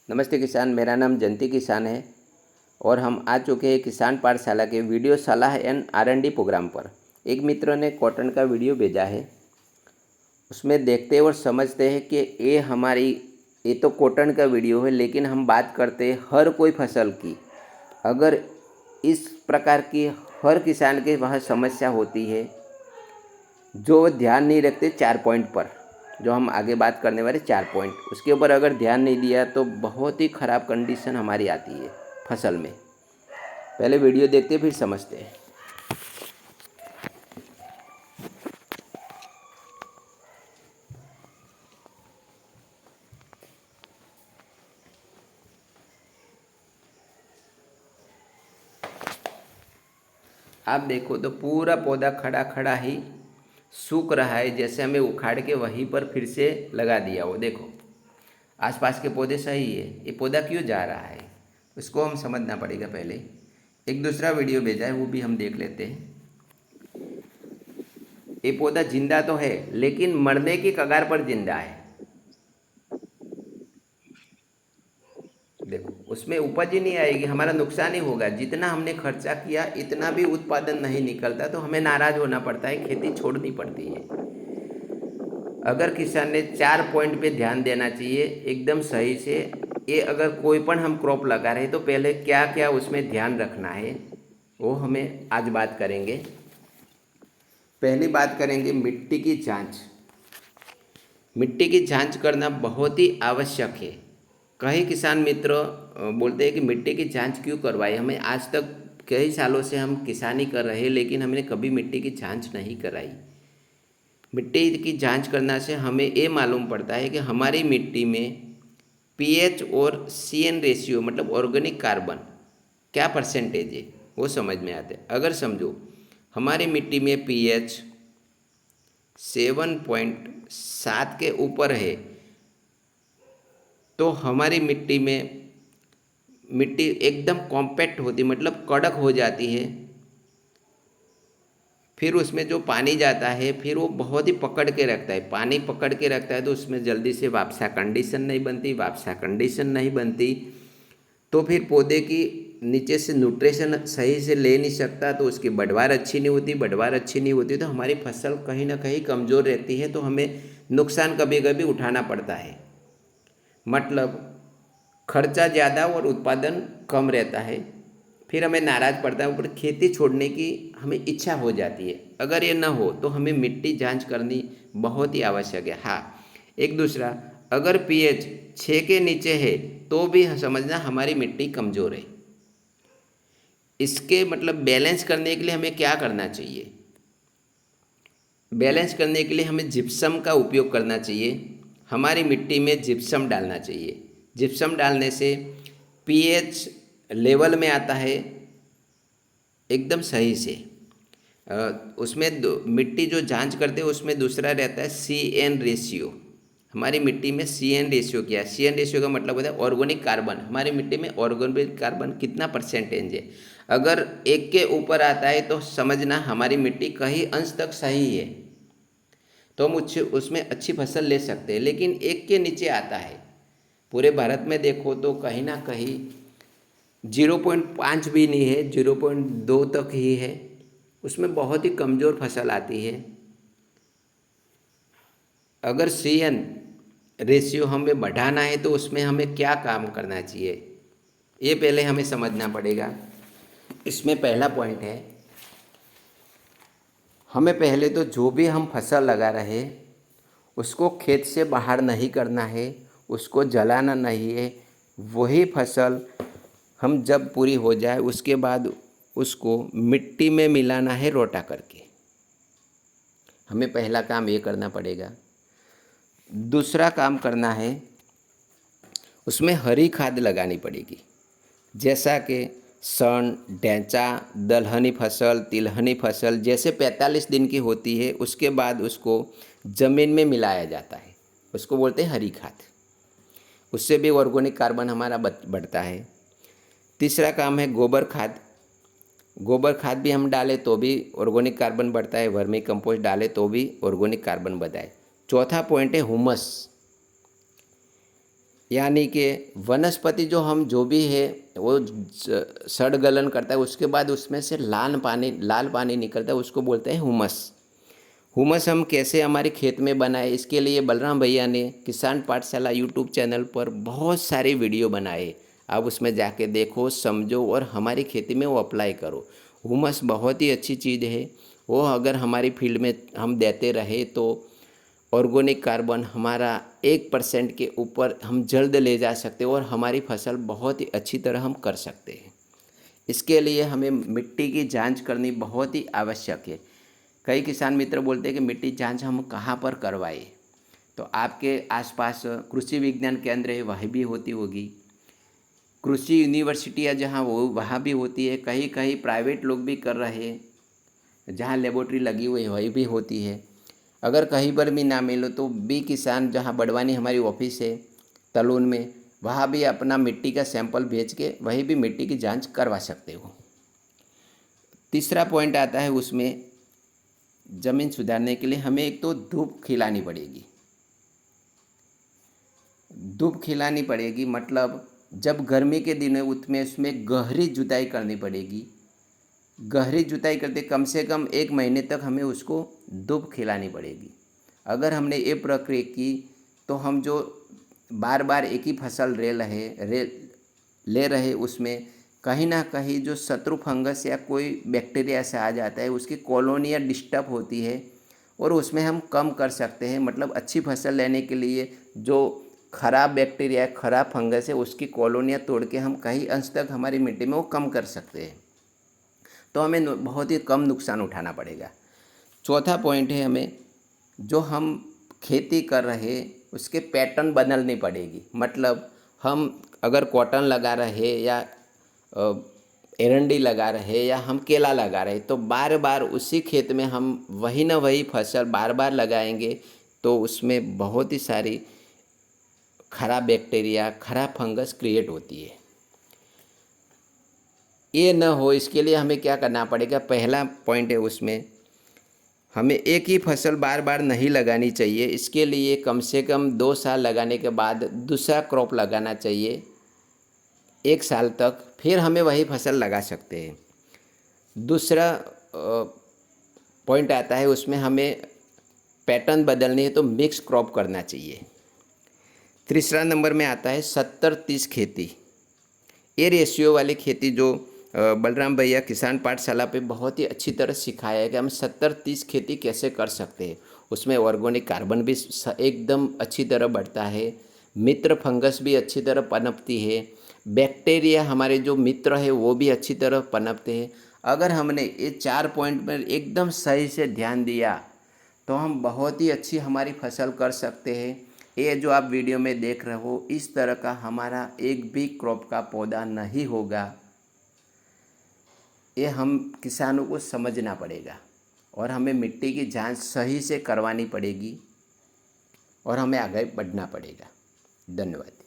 नमस्ते किसान, मेरा नाम जयंती किसान है और हम आ चुके हैं किसान पाठशाला के वीडियो सलाह एंड R&D प्रोग्राम पर। एक मित्र ने कॉटन का वीडियो भेजा है, उसमें देखते और समझते हैं कि ये तो कॉटन का वीडियो है, लेकिन हम बात करते हैं हर कोई फसल की। अगर इस प्रकार की हर किसान के वहाँ समस्या होती है जो ध्यान नहीं रखते 4 पॉइंट पर, जो हम आगे बात करने वाले 4 पॉइंट, उसके ऊपर अगर ध्यान नहीं दिया तो बहुत ही ख़राब कंडीशन हमारी आती है फसल में। पहले वीडियो देखते फिर समझते हैं। आप देखो तो पूरा पौधा खड़ा खड़ा ही सूख रहा है, जैसे हमें उखाड़ के वहीं पर फिर से लगा दिया हो। देखो आसपास के पौधे सही है, ये पौधा क्यों जा रहा है उसको हम समझना पड़ेगा। पहले एक दूसरा वीडियो भेजा है, वो भी हम देख लेते हैं। ये पौधा जिंदा तो है लेकिन मरने की कगार पर जिंदा है। देखो उसमें उपज ही नहीं आएगी, हमारा नुकसान ही होगा। जितना हमने खर्चा किया इतना भी उत्पादन नहीं निकलता तो हमें नाराज होना पड़ता है, खेती छोड़नी पड़ती है। अगर किसान ने 4 पॉइंट पे ध्यान देना चाहिए एकदम सही से। ये अगर कोई पण हम क्रॉप लगा रहे हैं तो पहले क्या क्या उसमें ध्यान रखना है वो हमें आज बात करेंगे। पहली बात करेंगे मिट्टी की जांच। मिट्टी की जांच करना बहुत ही आवश्यक है। कई किसान मित्र बोलते हैं कि मिट्टी की जांच क्यों करवाई। हमें आज तक कई सालों से हम किसानी कर रहे हैं लेकिन हमने कभी मिट्टी की जांच नहीं कराई। मिट्टी की जांच करने से हमें ये मालूम पड़ता है कि हमारी मिट्टी में पीएच और सीएन रेशियो मतलब ऑर्गेनिक कार्बन क्या परसेंटेज है वो समझ में आते हैं। अगर समझो हमारी मिट्टी में पीएच 7.7 के ऊपर है तो हमारी मिट्टी एकदम कॉम्पैक्ट होती, मतलब कड़क हो जाती है। फिर उसमें जो पानी जाता है फिर वो बहुत ही पकड़ के रखता है। पानी पकड़ के रखता है तो उसमें जल्दी से वापसा कंडीशन नहीं बनती। वापसा कंडीशन नहीं बनती तो फिर पौधे की नीचे से न्यूट्रिशन सही से ले नहीं सकता, तो उसकी बढ़वार अच्छी नहीं होती। बढ़वार अच्छी नहीं होती तो हमारी फसल कहीं ना कहीं कमज़ोर रहती है, तो हमें नुकसान कभी कभी उठाना पड़ता है। मतलब खर्चा ज़्यादा और उत्पादन कम रहता है, फिर हमें नाराज़ पड़ता है, ऊपर खेती छोड़ने की हमें इच्छा हो जाती है। अगर ये ना हो तो हमें मिट्टी जांच करनी बहुत ही आवश्यक है। हाँ, एक दूसरा, अगर पीएच 6 के नीचे है तो भी समझना हमारी मिट्टी कमज़ोर है। इसके मतलब बैलेंस करने के लिए हमें क्या करना चाहिए। बैलेंस करने के लिए हमें जिप्सम का उपयोग करना चाहिए। हमारी मिट्टी में जिप्सम डालना चाहिए। जिप्सम डालने से पीएच लेवल में आता है एकदम सही से। उसमें मिट्टी जो जांच करते हैं उसमें दूसरा रहता है सीएन रेशियो। हमारी मिट्टी में सीएन रेशियो क्या है। सीएन रेशियो का मतलब होता है ऑर्गेनिक कार्बन। हमारी मिट्टी में ऑर्गेनिक कार्बन कितना परसेंटेज है। अगर 1 के ऊपर आता है तो समझना हमारी मिट्टी कहीं अंश तक सही है, तो हम उसमें अच्छी फसल ले सकते हैं। लेकिन 1 के नीचे आता है, पूरे भारत में देखो तो कहीं ना कहीं 0.5 भी नहीं है, 0.2 तक ही है, उसमें बहुत ही कमज़ोर फसल आती है। अगर सीएन रेशियो हमें बढ़ाना है तो उसमें हमें क्या काम करना चाहिए ये पहले हमें समझना पड़ेगा। इसमें पहला पॉइंट है, हमें पहले तो जो भी हम फसल लगा रहे उसको खेत से बाहर नहीं करना है, उसको जलाना नहीं है। वही फसल हम जब पूरी हो जाए उसके बाद उसको मिट्टी में मिलाना है रोटा करके। हमें पहला काम ये करना पड़ेगा। दूसरा काम करना है, उसमें हरी खाद लगानी पड़ेगी, जैसा कि सन, ढैंचा, दलहनी फसल, तिलहनी फसल जैसे 45 दिन की होती है, उसके बाद उसको ज़मीन में मिलाया जाता है, उसको बोलते हैं हरी खाद। उससे भी ऑर्गेनिक कार्बन हमारा बढ़ता है। तीसरा काम है गोबर खाद। गोबर खाद भी हम डालें तो भी ऑर्गेनिक कार्बन बढ़ता है। वर्मी कंपोस्ट डालें तो भी ऑर्गेनिक कार्बन बढ़ता है। चौथा पॉइंट है हुमस। यानी कि वनस्पति जो हम जो भी है वो सड़ गलन करता है, उसके बाद उसमें से लाल पानी निकलता है, उसको बोलते हैं हुमस। हुमस हम कैसे हमारे खेत में बनाए, इसके लिए बलराम भैया ने किसान पाठशाला यूट्यूब चैनल पर बहुत सारे वीडियो बनाए। आप उसमें जाके देखो, समझो और हमारी खेती में वो अप्लाई करो। हुमस बहुत ही अच्छी चीज़ है, वो अगर हमारी फील्ड में हम देते रहे तो ऑर्गेनिक कार्बन हमारा 1% के ऊपर हम जल्द ले जा सकते हैं और हमारी फसल बहुत ही अच्छी तरह हम कर सकते हैं। इसके लिए हमें मिट्टी की जांच करनी बहुत ही आवश्यक है। कई किसान मित्र बोलते हैं कि मिट्टी जांच हम कहाँ पर करवाएं, तो आपके आसपास कृषि विज्ञान केंद्र है, वहीं भी होती होगी। कृषि यूनिवर्सिटियाँ जहाँ वो वहाँ भी होती है। कहीं कहीं प्राइवेट लोग भी कर रहे हैं, जहाँ लेबोरेटरी लगी हुई है वही भी होती है। अगर कहीं पर भी ना मिलो तो बी किसान, जहाँ बड़वानी हमारी ऑफिस है तलून में, वहाँ भी अपना मिट्टी का सैंपल भेज के वहीं भी मिट्टी की जांच करवा सकते हो। तीसरा पॉइंट आता है उसमें, ज़मीन सुधारने के लिए हमें एक तो धूप खिलानी पड़ेगी। धूप खिलानी पड़ेगी मतलब जब गर्मी के दिन है उसमें गहरी जुताई करनी पड़ेगी। गहरी जुताई करते कम से कम 1 महीने तक हमें उसको धूप खिलानी पड़ेगी। अगर हमने ये प्रक्रिया की तो हम जो बार बार एक ही फसल ले रहे उसमें कहीं ना कहीं जो शत्रु फंगस या कोई बैक्टीरिया से आ जाता है, उसकी कॉलोनियाँ डिस्टर्ब होती है और उसमें हम कम कर सकते हैं। मतलब अच्छी फसल लेने के लिए जो खराब बैक्टीरिया, खराब फंगस है, उसकी कॉलोनियाँ तोड़ के हम कहीं अंश तक हमारी मिट्टी में वो कम कर सकते हैं, तो हमें बहुत ही कम नुकसान उठाना पड़ेगा। चौथा पॉइंट है, हमें जो हम खेती कर रहे उसके पैटर्न बदलनी पड़ेगी। मतलब हम अगर कॉटन लगा रहे या एरंडी लगा रहे या हम केला लगा रहे, तो बार बार उसी खेत में हम वही ना वही फसल बार बार लगाएंगे तो उसमें बहुत ही सारी खराब बैक्टीरिया, खराब फंगस क्रिएट होती है। ये न हो इसके लिए हमें क्या करना पड़ेगा, पहला पॉइंट है उसमें हमें एक ही फसल बार बार नहीं लगानी चाहिए। इसके लिए कम से कम 2 साल लगाने के बाद दूसरा क्रॉप लगाना चाहिए 1 साल तक, फिर हमें वही फसल लगा सकते हैं। दूसरा पॉइंट आता है उसमें हमें पैटर्न बदलनी है तो मिक्स क्रॉप करना चाहिए। तीसरा नंबर में आता है 70-30 खेती। ये रेशियो वाली खेती जो बलराम भैया किसान पाठशाला पे बहुत ही अच्छी तरह सिखाया है कि हम 70-30 खेती कैसे कर सकते हैं। उसमें ऑर्गेनिक कार्बन भी एकदम अच्छी तरह बढ़ता है, मित्र फंगस भी अच्छी तरह पनपती है, बैक्टीरिया हमारे जो मित्र है वो भी अच्छी तरह पनपते हैं। अगर हमने ये 4 पॉइंट पर एकदम सही से ध्यान दिया तो हम बहुत ही अच्छी हमारी फसल कर सकते हैं। ये जो आप वीडियो में देख रहे हो, इस तरह का हमारा एक भी क्रॉप का पौधा नहीं होगा। ये हम किसानों को समझना पड़ेगा और हमें मिट्टी की जांच सही से करवानी पड़ेगी और हमें आगे बढ़ना पड़ेगा। धन्यवाद।